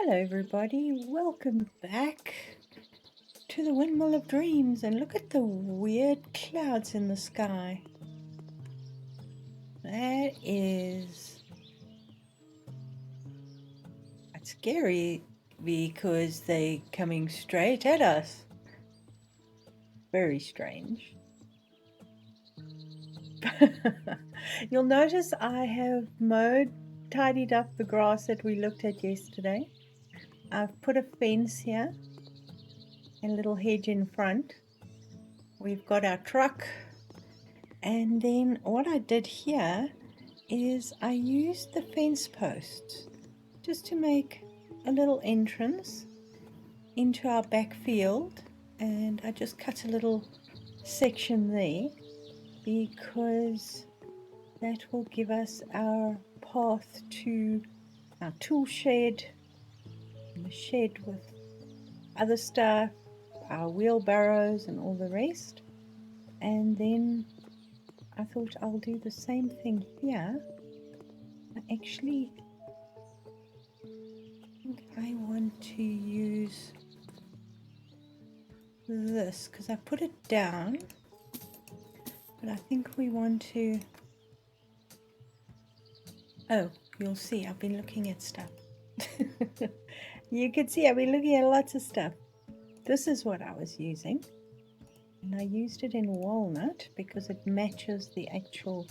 Hello everybody, welcome back to the Windmill of Dreams, and look at the weird clouds in the sky. That is it's scary because they're coming straight at us. Very strange. You'll notice I have tidied up the grass that we looked at yesterday. I've put a fence here, a little hedge in front. We've got our truck, and then what I did here is I used the fence posts just to make a little entrance into our back field, and I just cut a little section there because that will give us our path to our tool shed, and the shed with other stuff, our wheelbarrows and all the rest. And then I thought I'll do the same thing here. I actually think I want to use this because I put it down, but I think we want to, you'll see I've been looking at stuff. You can see I've been looking at lots of stuff. This is what I was using, and I used it in walnut because it matches the actual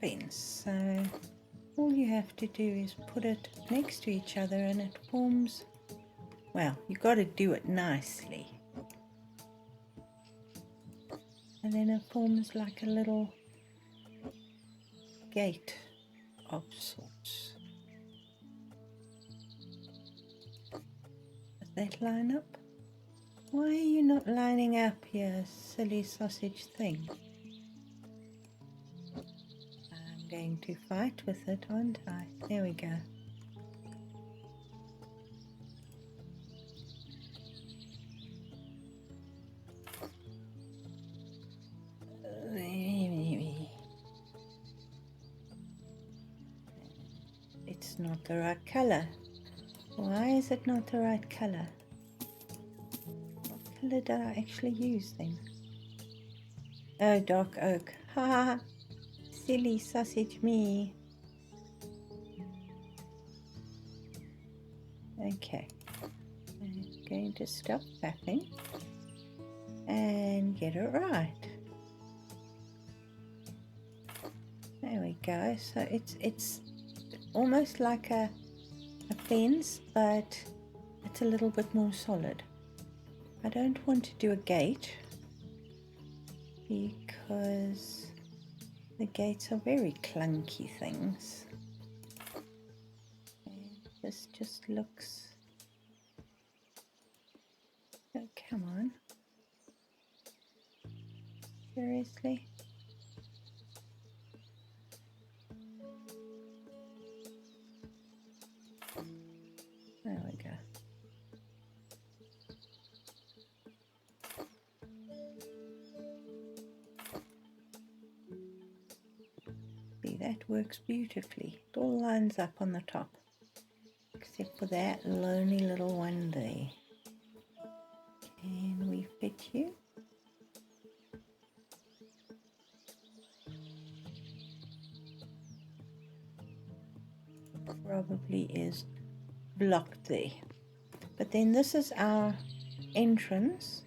fence. So all you have to do is put it next to each other and it forms, well, you got to do it nicely, and then it forms like a little gate of sorts. Does that line up? Why are you not lining up, you silly sausage thing? I'm going to fight with it, aren't I? There we go. It's not the right color. Why is it not the right color? What color did I actually use then? Oh, dark oak. Ha ha ha. Silly sausage me. Okay. I'm going to stop fapping and get it right. There we go. So it's almost like a fence, but it's a little bit more solid. I don't want to do a gate because the gates are very clunky things. And this just looks, oh come on, seriously? There we go. See, that works beautifully. It all lines up on the top, except for that lonely little one there. Can we fit you? Probably is blocked there. But then this is our entrance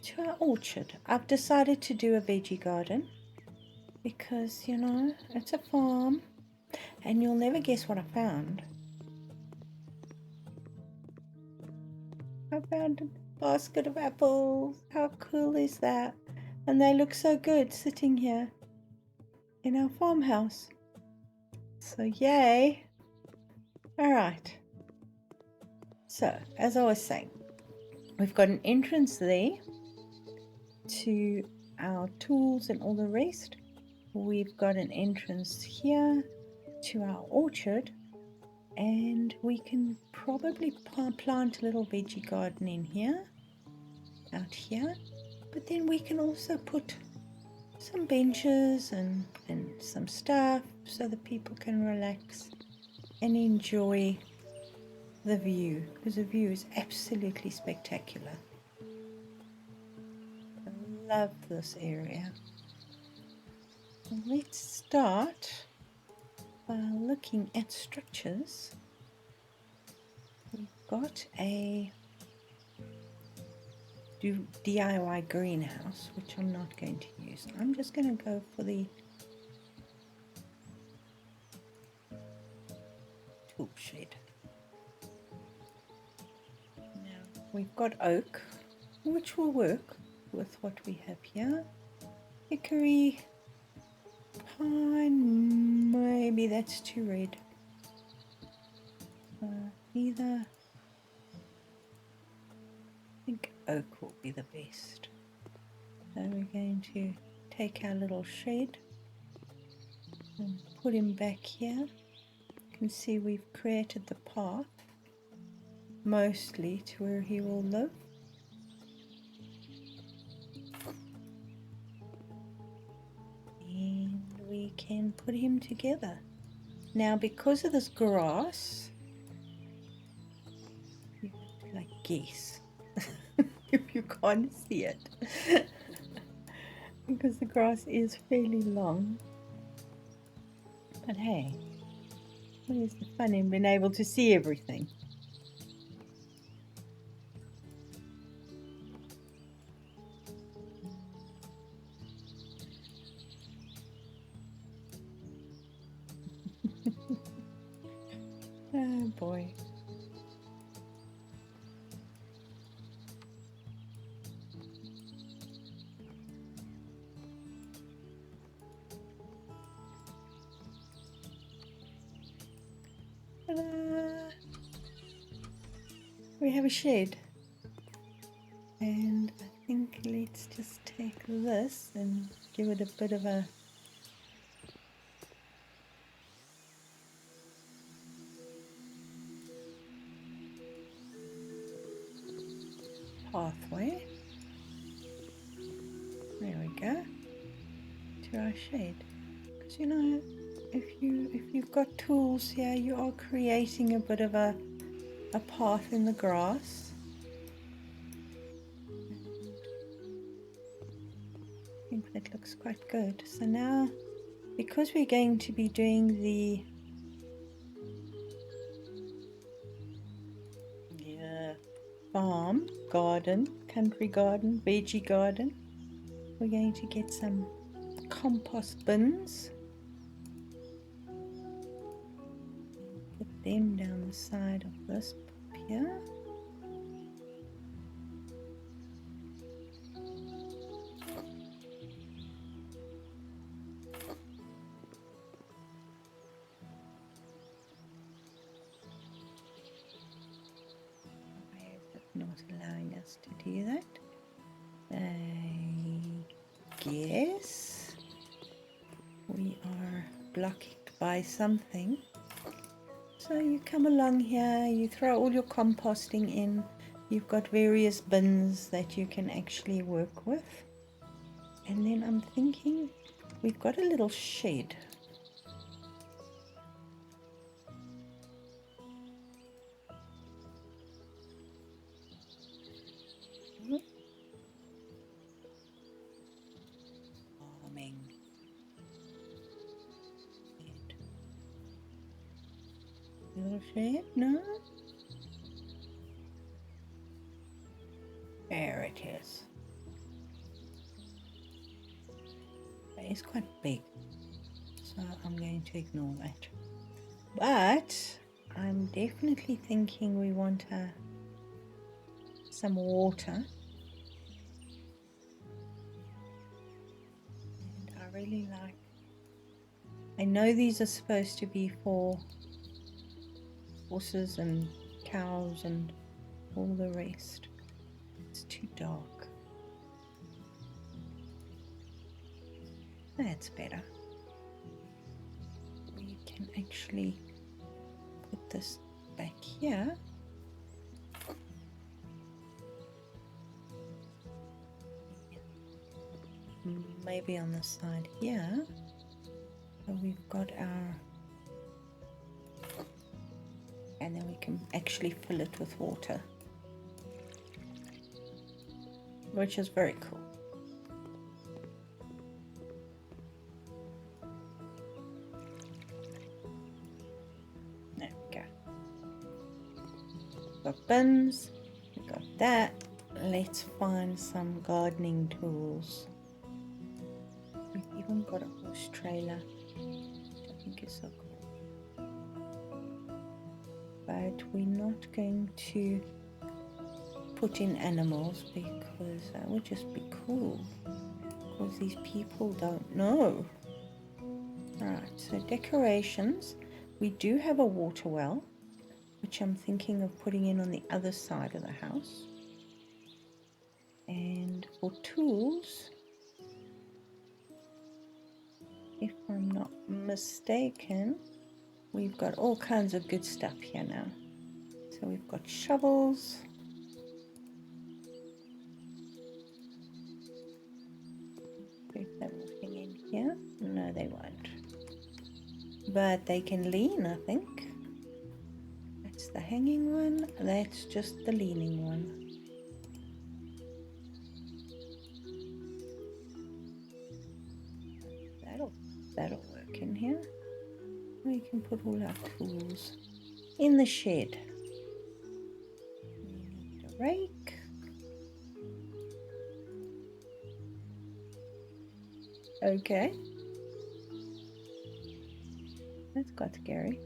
to our orchard. I've decided to do a veggie garden because, you know, it's a farm, and you'll never guess what I found. I found a basket of apples. How cool is that? And they look so good sitting here in our farmhouse. So yay. All right. So, as I was saying, we've got an entrance there to our tools and all the rest. We've got an entrance here to our orchard, and we can probably plant a little veggie garden in here, out here, but then we can also put some benches and some stuff so that people can relax and enjoy the view, because the view is absolutely spectacular. I love this area. Let's start by looking at structures. We've got a DIY greenhouse, which I'm not going to use. I'm just going to go for the tool shed. Now we've got oak, which will work with what we have here. Hickory, pine, maybe that's too red. Either, I think oak will be the best. So we're going to take our little shed and put him back here. You can see we've created the path mostly to where he will live. And we can put him together. Now, because of this grass, you have to like guess if you can't see it. Because the grass is fairly long. But hey, what is the fun in being able to see everything? Oh boy. Ta-da! We have a shed. And I think let's just take this and give it a bit of a pathway. There we go. To our shed. Because you know, if you've got tools here, you are creating a bit of a path in the grass. I think that looks quite good. So now, because we're going to be doing the farm, garden, country garden, veggie garden, we're going to get some compost bins. Put them down the side of this here. Not allowing us to do that. I guess we are blocked by something. So you come along here, you throw all your composting in. You've got various bins that you can actually work with. And then I'm thinking we've got a little shed. Farming. Little shed, no? There it is. It's quite big, so I'm going to ignore that. But I'm definitely thinking we want some water. And I really like, I know these are supposed to be for horses and cows and all the rest. It's too dark. That's better. We can actually put this back here. Maybe on the side here. So we've got our, and then we can actually fill it with water, which is very cool. There we go. We've got bins, we've got that. Let's find some gardening tools. We've even got a horse trailer, which I think is so cool. But we're not going to put in animals because that would just be cool. Because these people don't know. Right, so decorations. We do have a water well, which I'm thinking of putting in on the other side of the house. And for tools, if I'm not mistaken, we've got all kinds of good stuff here now. So we've got shovels. If they will hang in here. No, they won't. But they can lean, I think. That's the hanging one. That's just the leaning one. That'll work in here. We can put all our tools in the shed. We need a rake. Okay. That's got scary.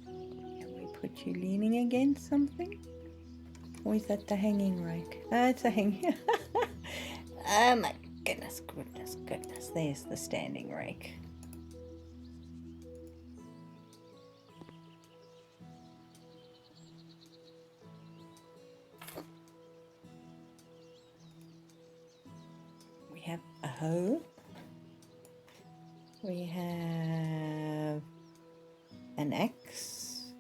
Can we put you leaning against something? Or is that the hanging rake? Ah, it's a hanging. Oh my goodness, goodness, goodness. There's the standing rake. We have a hoe. We have an axe.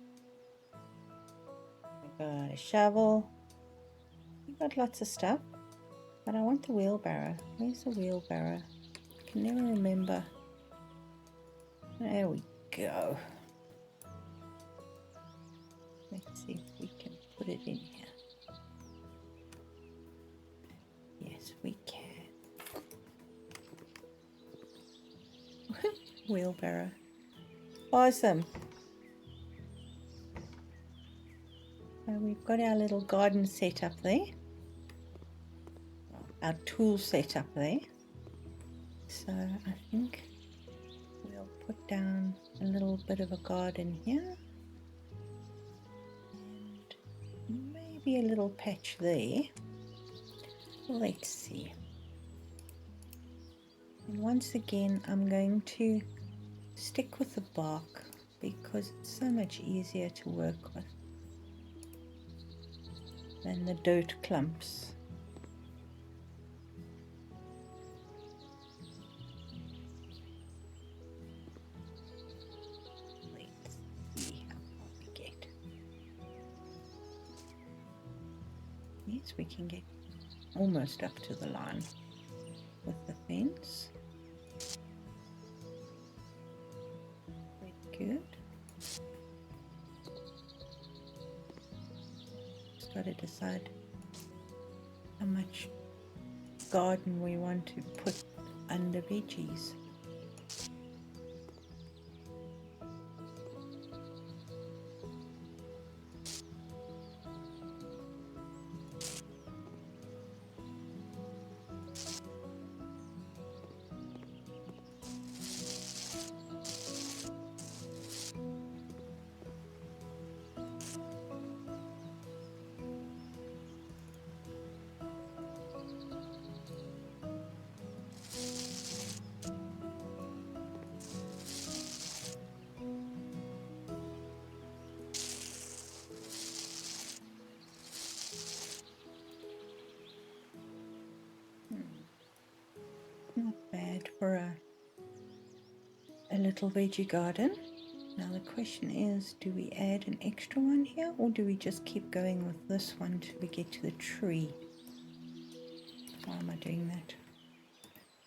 We've got a shovel. We've got lots of stuff. But I want the wheelbarrow. Where's the wheelbarrow? I can never remember. There we go. Let's see if we can put it in here. Yes, we can. Wheelbarrow. Awesome. So we've got our little garden set up there. Our tool set up there. So I think we'll put down a little bit of a garden here. And maybe a little patch there. Let's see. And once again, I'm going to stick with the bark because it's so much easier to work with than the dirt clumps. Let's see how far we get. Yes, we can get almost up to the line with the fence. Very good. Just got to decide how much garden we want to put under veggies. Not bad for a little veggie garden. Now the question is, do we add an extra one here or do we just keep going with this one till we get to the tree? Why am I doing that?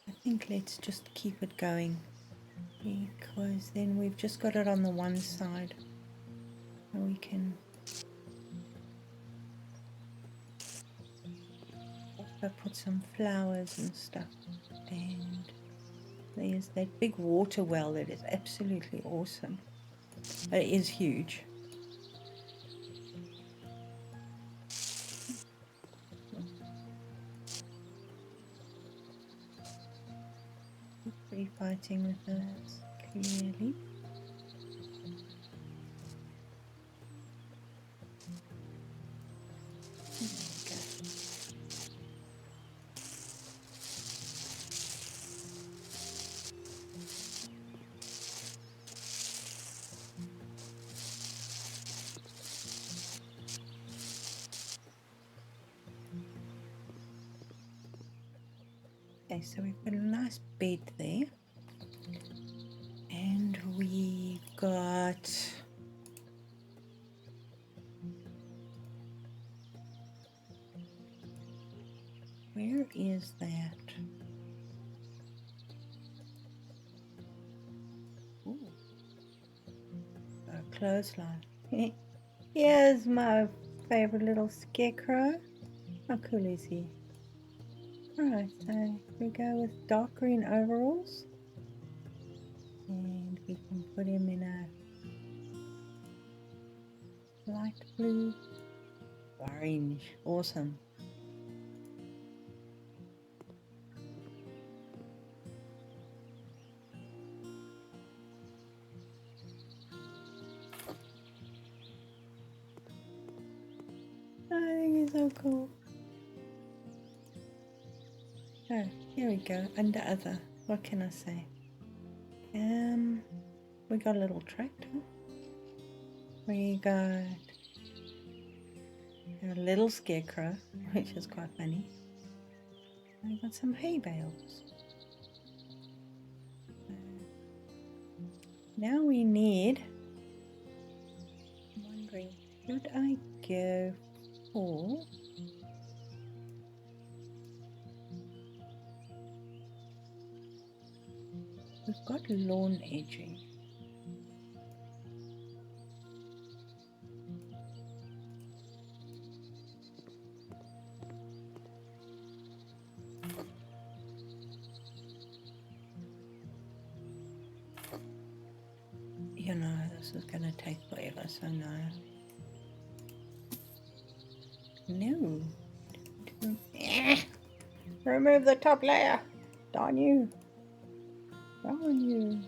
I think let's just keep it going, because then we've just got it on the one side, and we can also put some flowers and stuff. And there's that big water well that is absolutely awesome. It is huge. Free fighting with those, clearly. Okay, so we've got a nice bed there, and we've got where is that? Ooh. A clothesline. Here's my favorite little scarecrow. How cool is he? Alright, so we go with dark green overalls, and we can put him in a light blue, orange. Awesome. I think he's so cool. Oh, here we go. Under other. What can I say? We got a little tractor. We got a little scarecrow, which is quite funny. We got some hay bales. Now we need, I'm wondering, should I go for we've got lawn edging. You know, this is going to take forever, so no. No. Remove the top layer. Darn you. Darn you.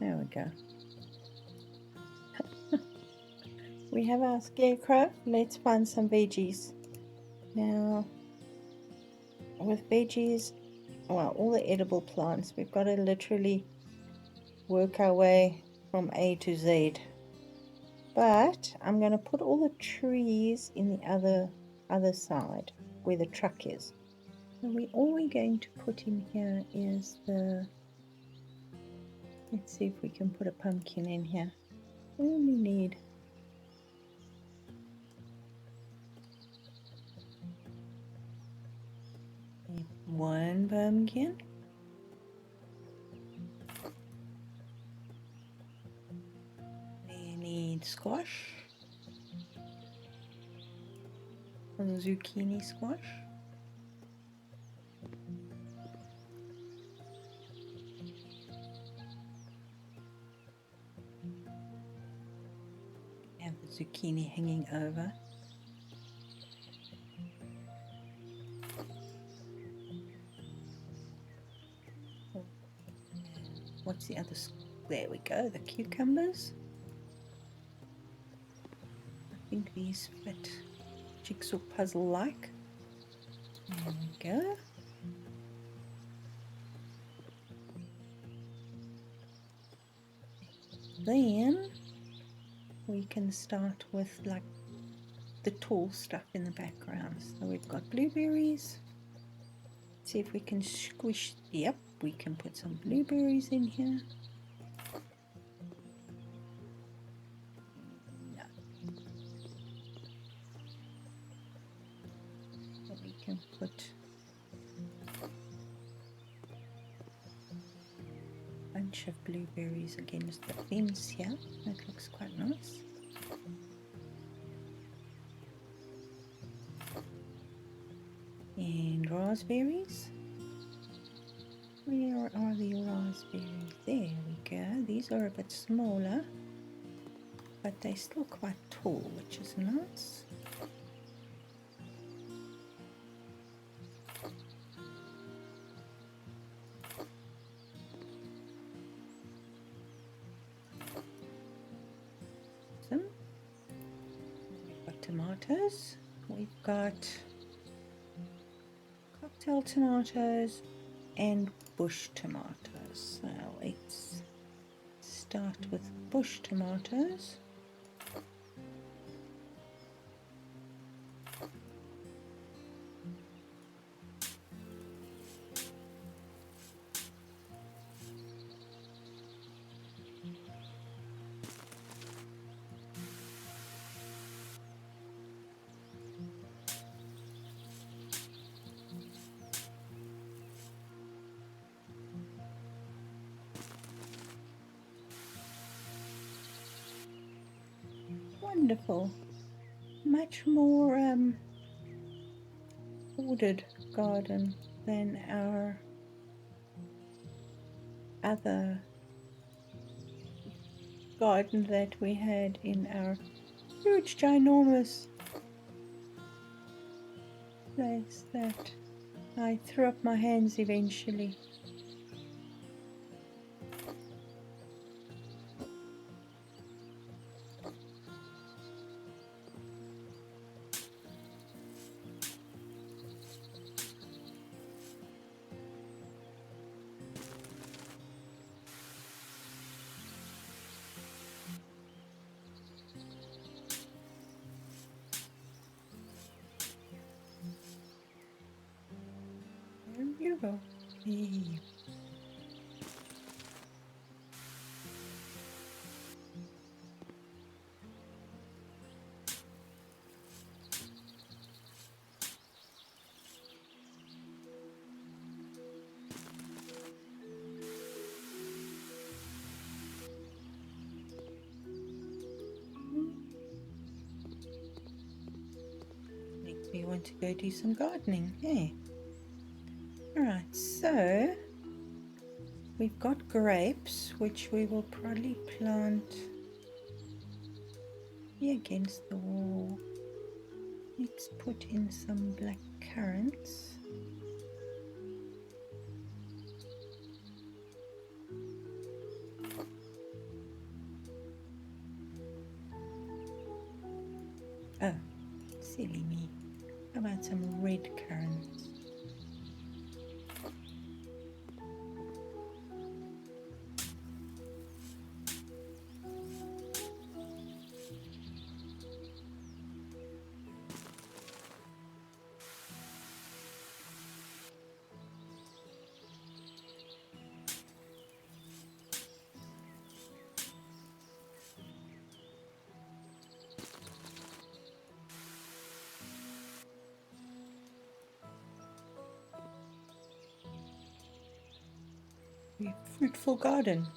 There we go. We have our scarecrow. Let's find some veggies. Now, with veggies, well, all the edible plants, we've got to literally work our way from A to Z. But I'm going to put all the trees in the other side where the truck is. So all we're going to put in here is the, let's see if we can put a pumpkin in here. We only need one pumpkin. We need squash. Or zucchini squash. Have the zucchini hanging over. What's the other? There we go, the cucumbers. I think these fit jigsaw puzzle like. There we go. Then we can start with like the tall stuff in the background. So we've got blueberries. See if we can squish. Yep, we can put some blueberries in here. No. can put a bunch of blueberries against the fence here. That looks quite nice. And raspberries. Where are the raspberries? There we go. These are a bit smaller, but they're still quite tall, which is nice. Awesome. We've got tomatoes. We've got cocktail tomatoes and bush tomatoes. So let's start with bush tomatoes. Wonderful. Much more ordered garden than our other garden that we had in our huge ginormous place that I threw up my hands eventually. There you go. Hey. Makes me want to go do some gardening. Hey. Alright, so we've got grapes, which we will probably plant here against the wall. Let's put in some black currants. Oh, silly me. How about some red currants? Fruitful garden.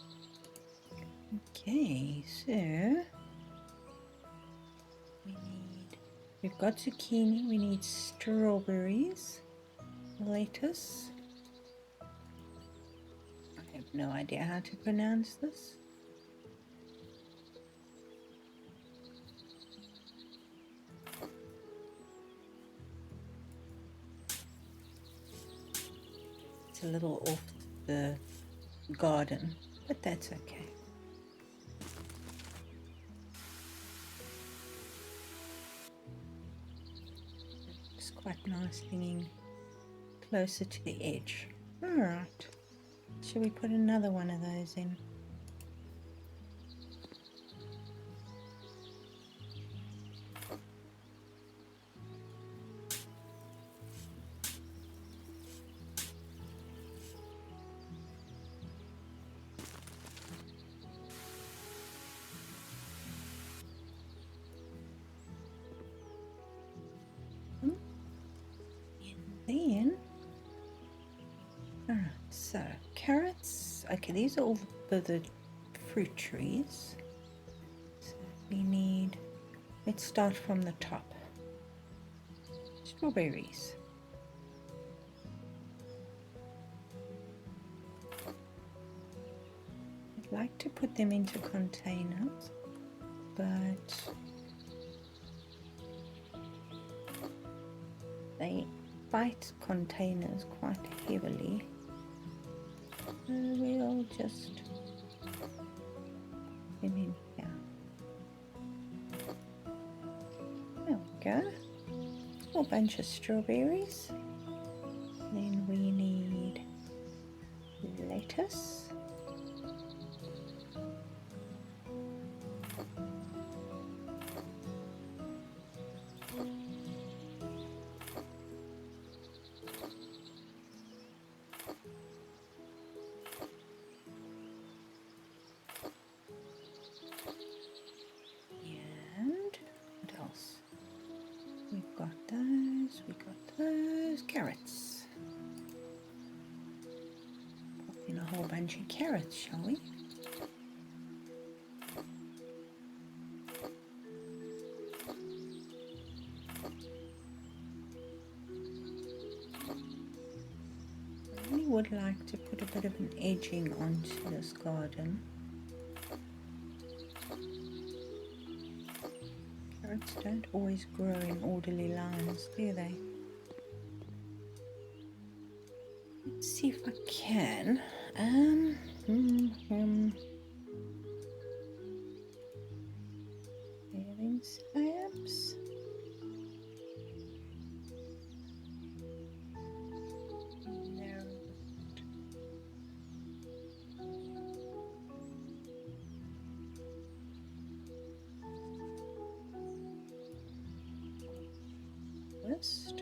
Okay, so we've got zucchini, we need strawberries, lettuce. I have no idea how to pronounce this. It's a little off the garden, but that's okay. It's quite nice hanging closer to the edge. Alright, shall we put another one of those in? Alright, so carrots. Okay, these are all the fruit trees. So we need, let's start from the top. Strawberries. I'd like to put them into containers, but they fight containers quite heavily. So we'll just put them in here. There we go. A whole bunch of strawberries. Then we need lettuce. Carrots. Pop in a whole bunch of carrots, shall we? I really would like to put a bit of an edging onto this garden. Carrots don't always grow in orderly lines, do they? Let's see if I can. Paving slabs. List.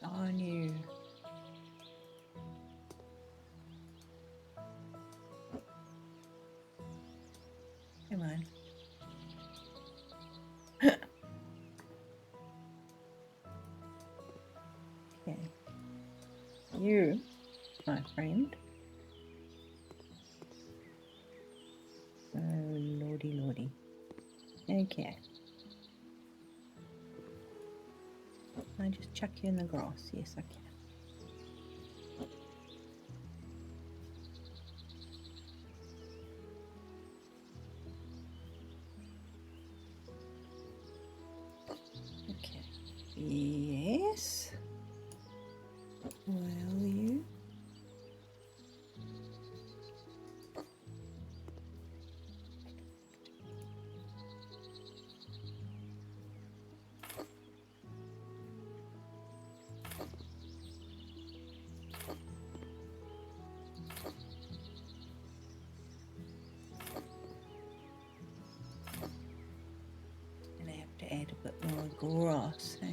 On you. Come on. Okay. You, my friend. Oh, lordy, lordy. Okay. Can I just chuck you in the grass? Yes, I can. Okay. Yes. Will you? And I have to add a bit more grass. Eh?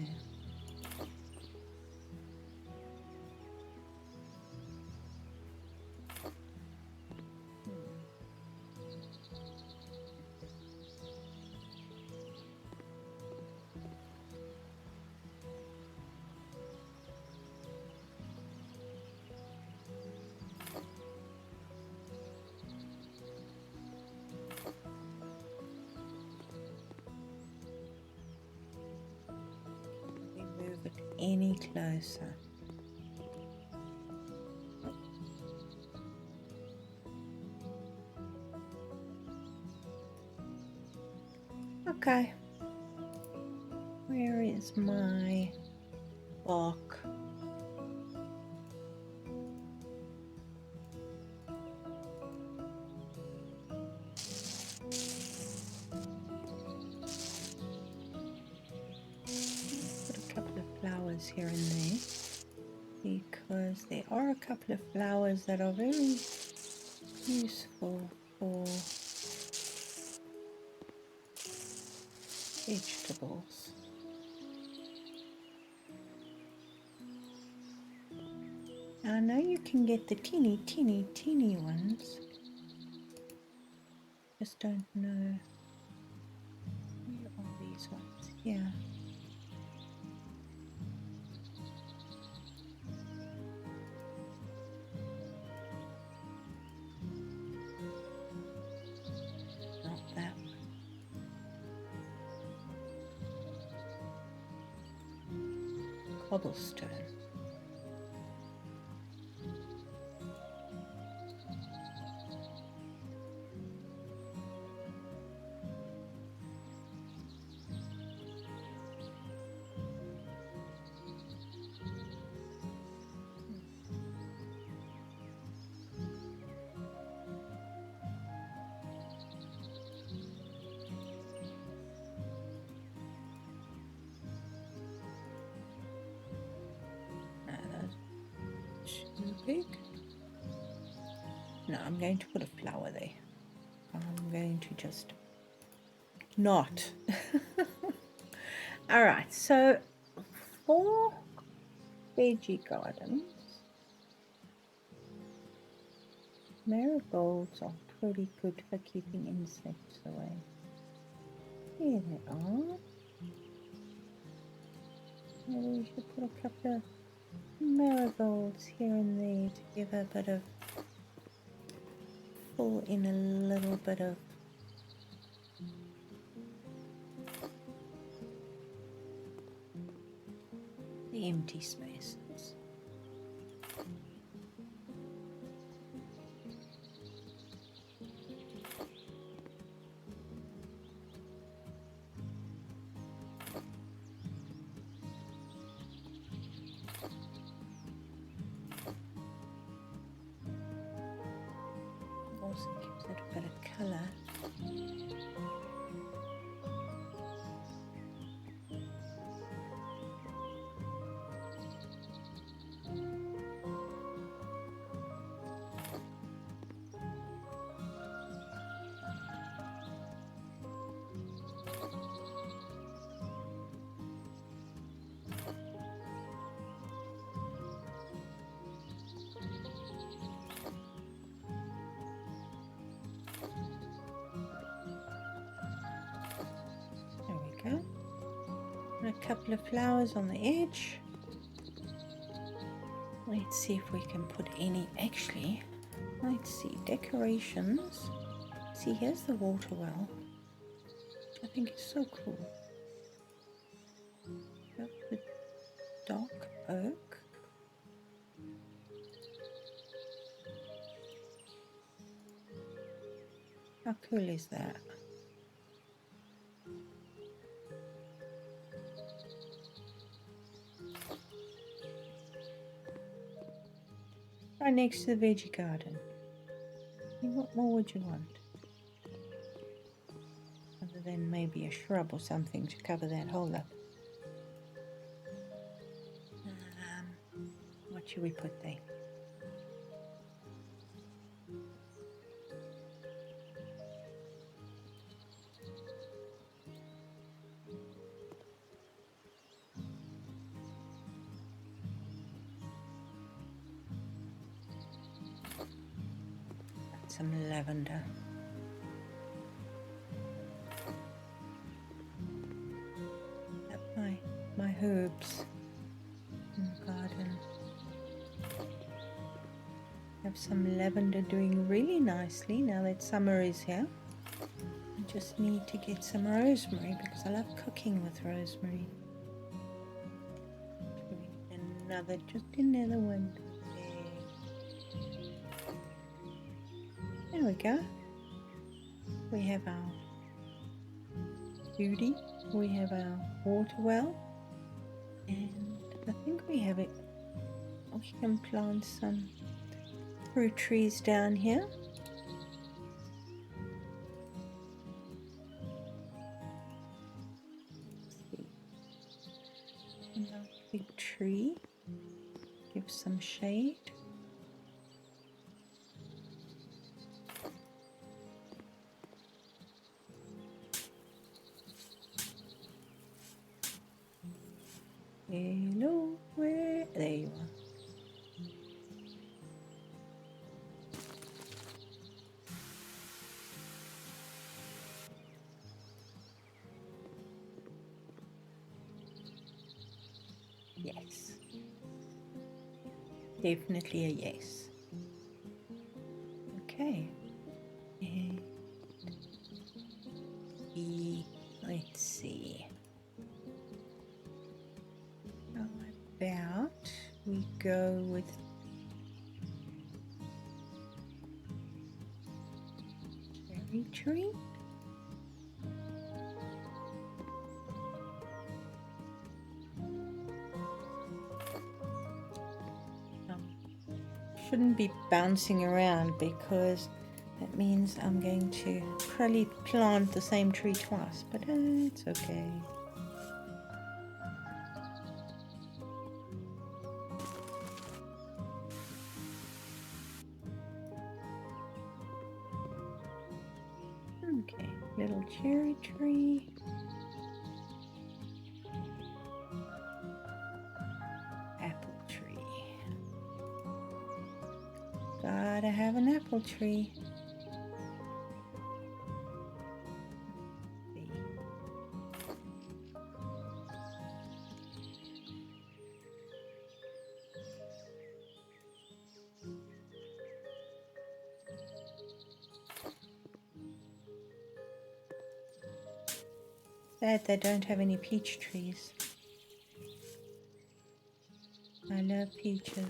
Move it any closer. Okay. Where is my bark? Put a couple of flowers here and there, because there are a couple of flowers that are very useful for vegetables. I know you can get the teeny ones. Just don't know. Where are these ones? Here. Not that one. Cobblestone. Too big. No, I'm going to put a flower there. I'm going to just not. All right, so for veggie gardens, marigolds are pretty good for keeping insects away. Here they are. Maybe we should put a couple of marigolds here and there to give a bit of, pull in a little bit of the empty spaces. Also gives it a bit of colour. There we go. And a couple of flowers on the edge. Let's see if we can put any, actually, let's see, decorations. See, here's the water well. I think it's so cool. Got the dark oak. How cool is that? Right next to the veggie garden. What more would you want? Other than maybe a shrub or something to cover that hole up. What should we put there? Some lavender. My herbs in the garden. Have some lavender doing really nicely now that summer is here. I just need to get some rosemary because I love cooking with rosemary. Just another one there. There we go. We have our beauty. We have our water well. And I think we have it. We can plant some fruit trees down here. Another big tree. Give some shade. Hello, where? There you are. Definitely a yes. Okay. And let's see. How about we go with cherry tree? Shouldn't be bouncing around because that means I'm going to probably plant the same tree twice, but it's okay. Okay, little cherry tree. Apple tree. Gotta have an apple tree. Sad they don't have any peach trees. I love peaches.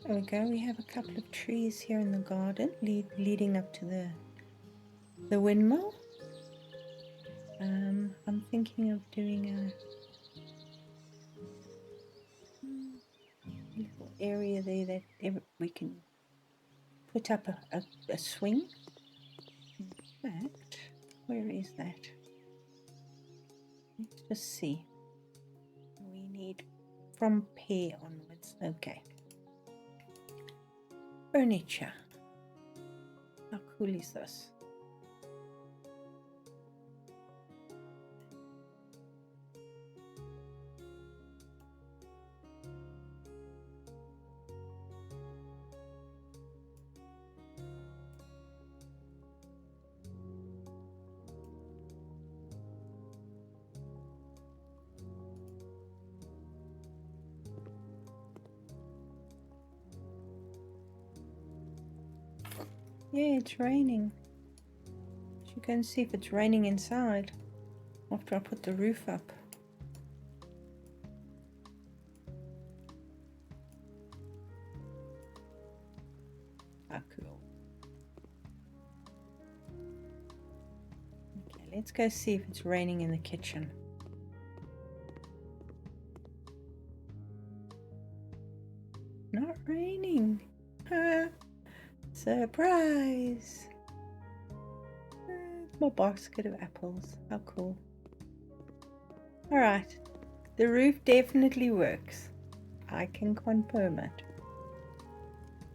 There we go, we have a couple of trees here in the garden leading up to the windmill. I'm thinking of doing a little area there that we can put up a swing. In fact, where is that? Let's just see. We need from pair onwards. Okay. Furniture. How cool is this? Yeah, it's raining. You can see if it's raining inside after I put the roof up. Ah, cool. Okay, let's go see if it's raining in the kitchen. Not raining. Surprise! My basket of apples. How cool. Alright, the roof definitely works. I can confirm it.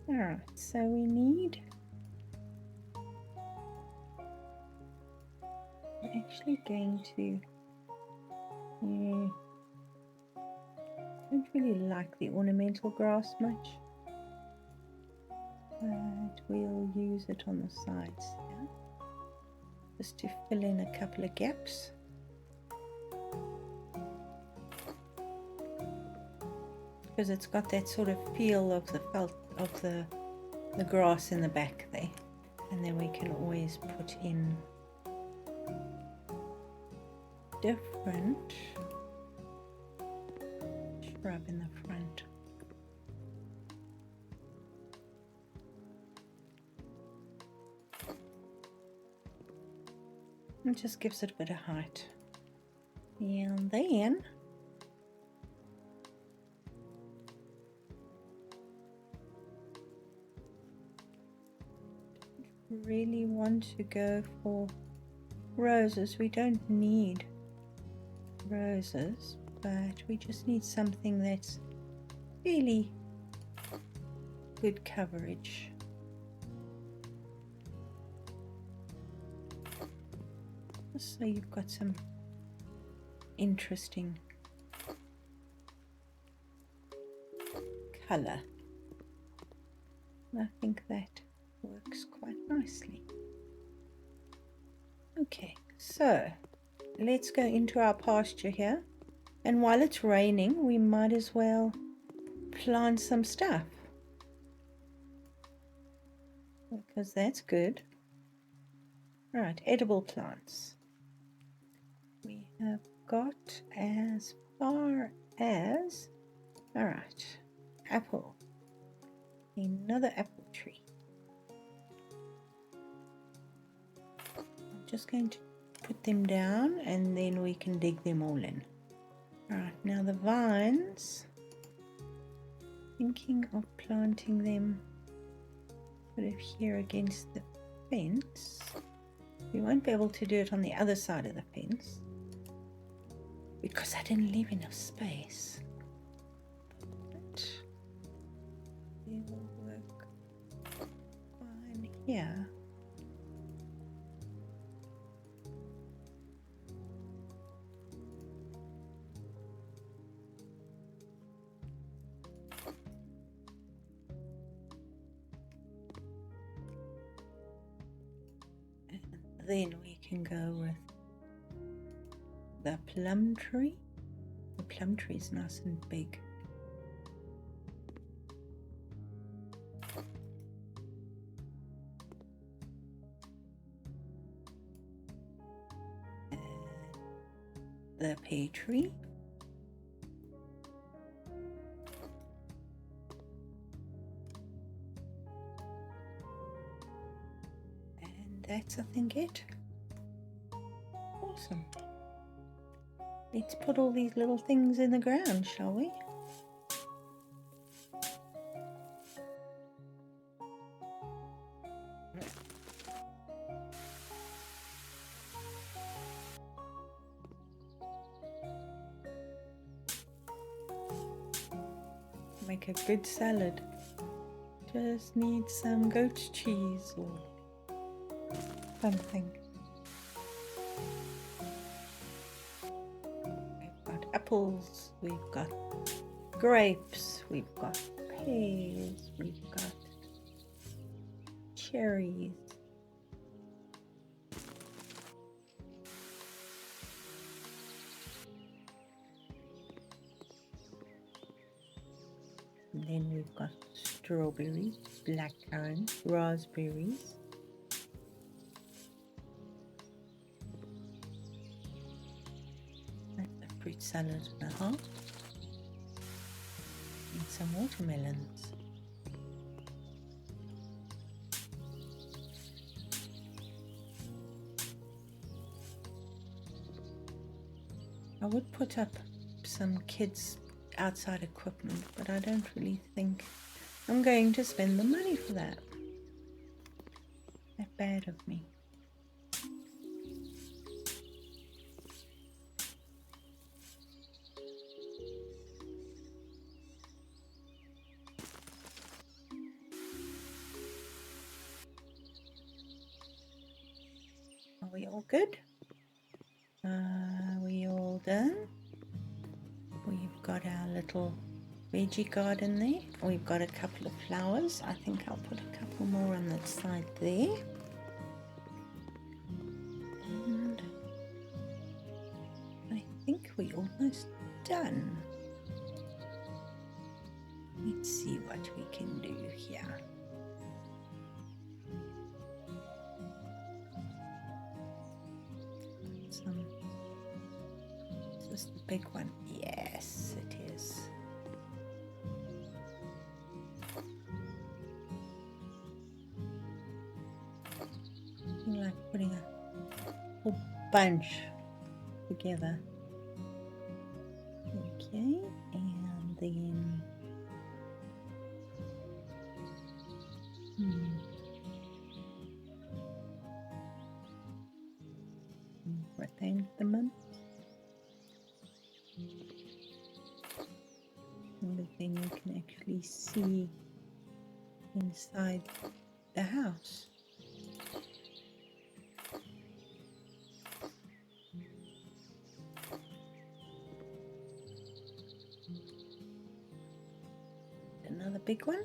Alright, so we need... I'm actually going to... Yeah, I don't really like the ornamental grass much. But we'll use it on the sides here, just to fill in a couple of gaps. Because it's got that sort of feel of the felt of the grass in the back there. And then we can always put in different shrub in the front. It just gives it a bit of height. And then really want to go for roses. We don't need roses, but we just need something that's really good coverage. Just so you've got some interesting colour. I think that works quite nicely. Okay, so let's go into our pasture here. And while it's raining, we might as well plant some stuff, because that's good. All right, edible plants. We have got as far as, all right, apple. Another apple tree. I'm just going to put them down and then we can dig them all in. Alright, now the vines, thinking of planting them sort of here against the fence. We won't be able to do it on the other side of the fence because I didn't leave enough space. But they will work fine here. Then we can go with the plum tree. The plum tree is nice and big. The pear tree. That's, I think, it. Awesome. Let's put all these little things in the ground, shall we? Make a good salad. Just need some goat cheese or something. We've got apples, we've got grapes, we've got pears, we've got cherries. And then we've got strawberries, blackcurrant, raspberries. Fruit salad and a half, and some watermelons. I would put up some kids outside equipment, but I don't really think I'm going to spend the money for that. That bad of me. Are we all good? Are we all done? We've got our little veggie garden there. We've got a couple of flowers. I think I'll put a couple more on that side there. And I think we're almost done. Let's see what we can do here. Is this the big one? Yes, it is. I like putting a whole bunch together. Okay, and then retain them in. And then you can actually see inside the house. Another big one.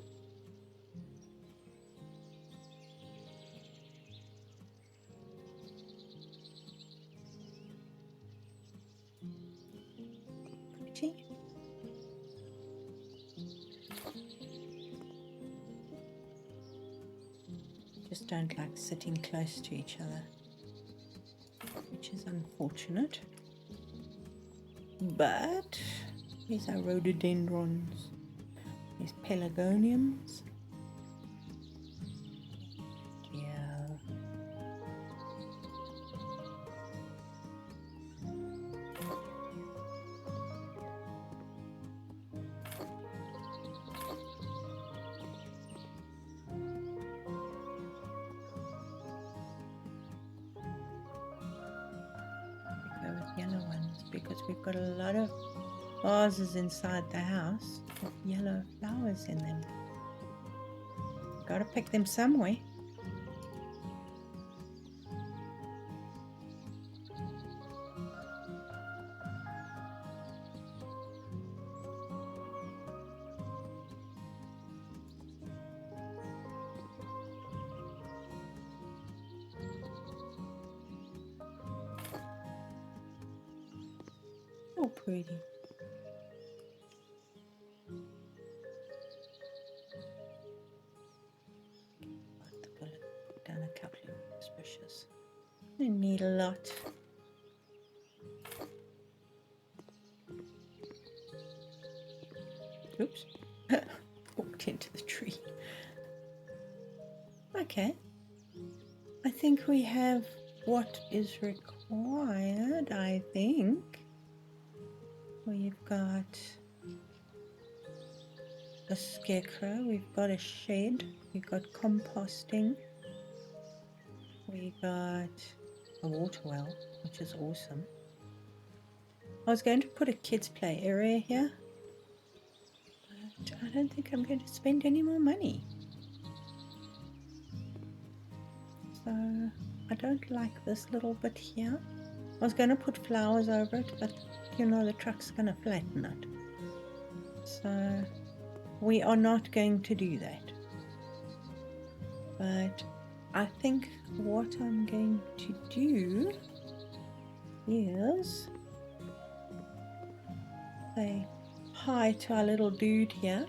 Pretty. Just don't like sitting close to each other, which is unfortunate. But these are rhododendrons. These pelargoniums. Yeah. Go with yellow ones because we've got a lot of vases inside the house with yellow flowers in them. Gotta pick them somewhere. Oh, pretty. Down a couple of bushes. I need a lot. Oops. Walked into the tree. Okay. I think we have what is required, I think. We've got a scarecrow, we've got a shed, we've got composting, we got a water well, which is awesome. I was going to put a kids play area here, but I don't think I'm going to spend any more money. So I don't like this little bit here. I was going to put flowers over it, but you know the truck's going to flatten it. So we are not going to do that. But I think what I'm going to do is say hi to our little dude here.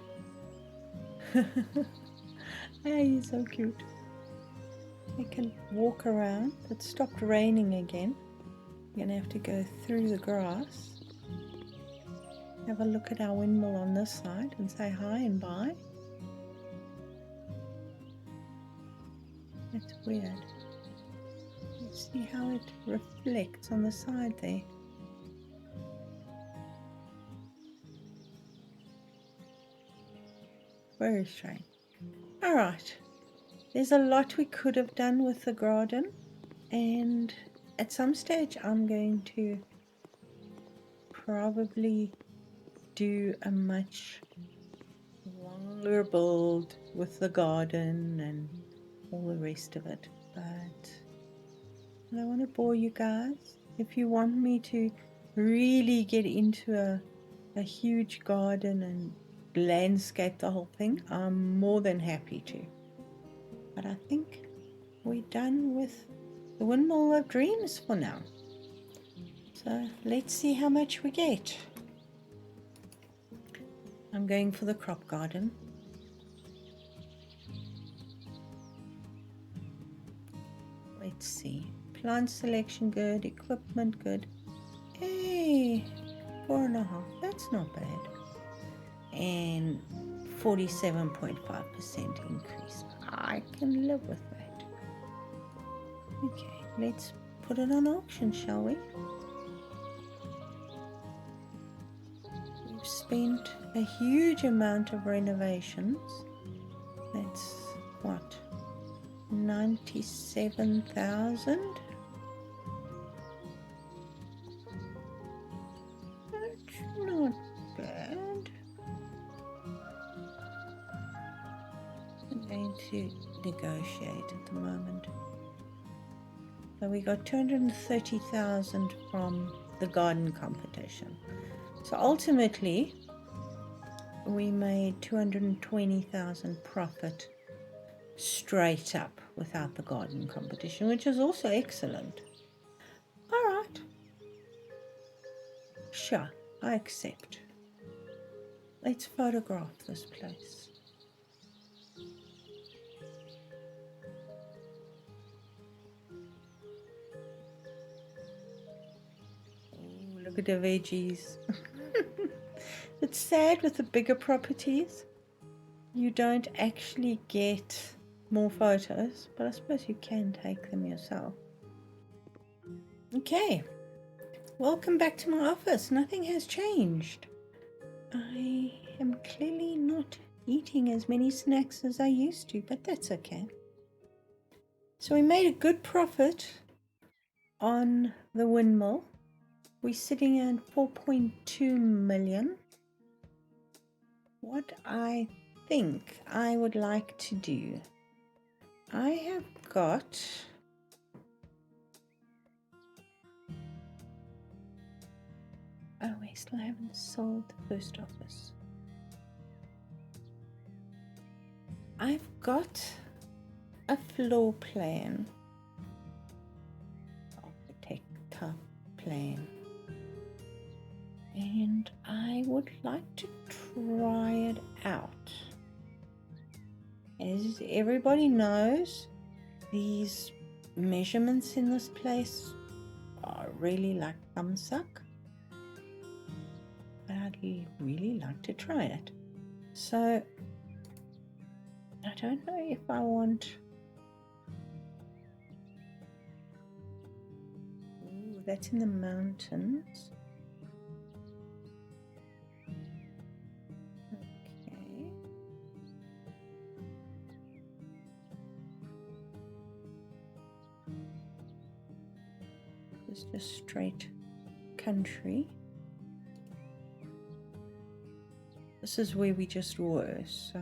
Hey, he's so cute. He can walk around. It stopped raining again. You're going to have to go through the grass. Have a look at our windmill on this side and say hi and bye. That's weird. Let's see how it reflects on the side there. Very strange. Alright. There's a lot we could have done with the garden, and at some stage I'm going to probably do a much longer build with the garden and all the rest of it, but I don't want to bore you guys. If you want me to really get into a huge garden and landscape the whole thing, I'm more than happy to. But I think we're done with the Windmill of Dreams for now. So let's see how much we get. I'm going for the crop garden. Let's see. Plant selection good, equipment good. Hey, 4.5. That's not bad. And 47.5% increase. I can live with that. Okay, let's put it on auction, shall we? We've spent a huge amount of renovations. That's what? 97,000? That's not bad. I'm going to negotiate at the moment. So we got 230,000 from the garden competition. So ultimately, we made 220,000 profit straight up without the garden competition, which is also excellent. All right. Sure, I accept. Let's photograph this place. Oh, look at the veggies. It's sad with the bigger properties, you don't actually get more photos, but I suppose you can take them yourself. Okay, welcome back to my office. Nothing has changed. I am clearly not eating as many snacks as I used to, but that's okay. So we made a good profit on the windmill. We're sitting at 4.2 million. What I think I would like to do, I have got we still haven't sold the first office. I've got a floor plan, architect type plan, and I would like to try it out. As everybody knows, these measurements in this place are really like thumbsuck, but I'd really like to try it. So I don't know if I want. Ooh, that's in the mountains. Okay. It's just straight country. This is where we just were, so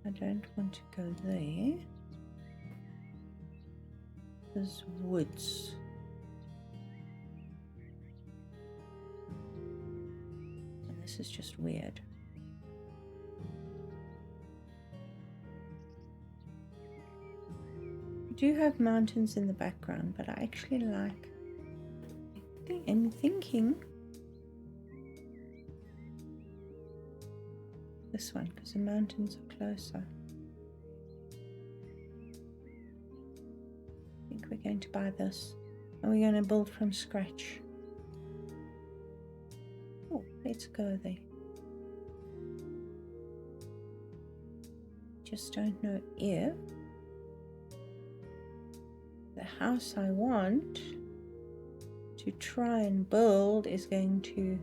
I don't want to go there. There's woods. And this is just weird. We do have mountains in the background, but I actually like, I'm thinking this one because the mountains are closer. I think we're going to buy this and we're going to build from scratch. Oh, let's go there. Just don't know if the house I want to try and build is going to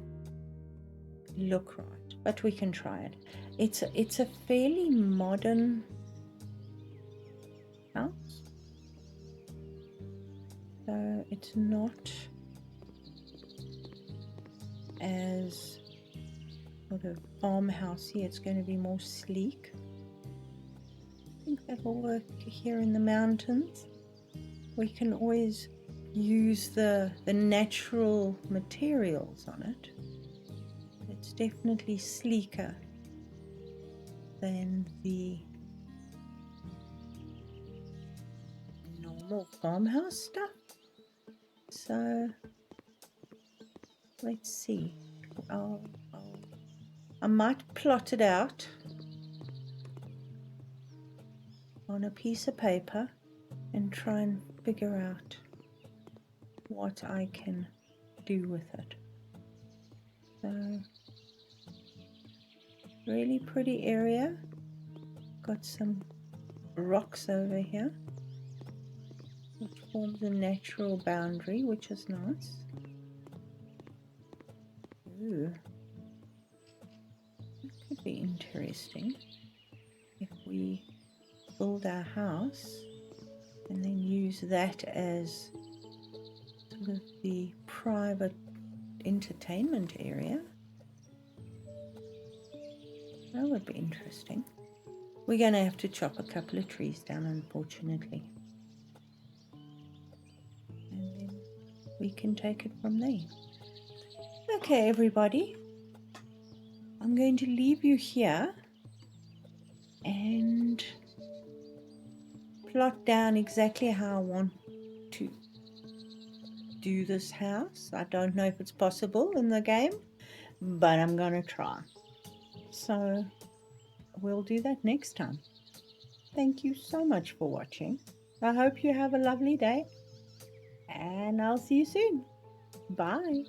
look right, but we can try it. It's a fairly modern house, so it's not as sort of farmhousey. It's going to be more sleek. I think that will work here in the mountains. We can always use the natural materials on it. It's definitely sleeker than the normal farmhouse stuff. So let's see. I might plot it out on a piece of paper and try and figure out what I can do with it. So, really pretty area. Got some rocks over here, which forms a natural boundary, which is nice. Ooh, that could be interesting if we build our house and then use that as sort of the private entertainment area. That would be interesting. We're going to have to chop a couple of trees down, unfortunately. And then we can take it from there. Okay, everybody. I'm going to leave you here and plot down exactly how I want to do this house. I don't know if it's possible in the game, but I'm gonna try. So we'll do that next time. Thank you so much for watching. I hope you have a lovely day, and I'll see you soon. Bye.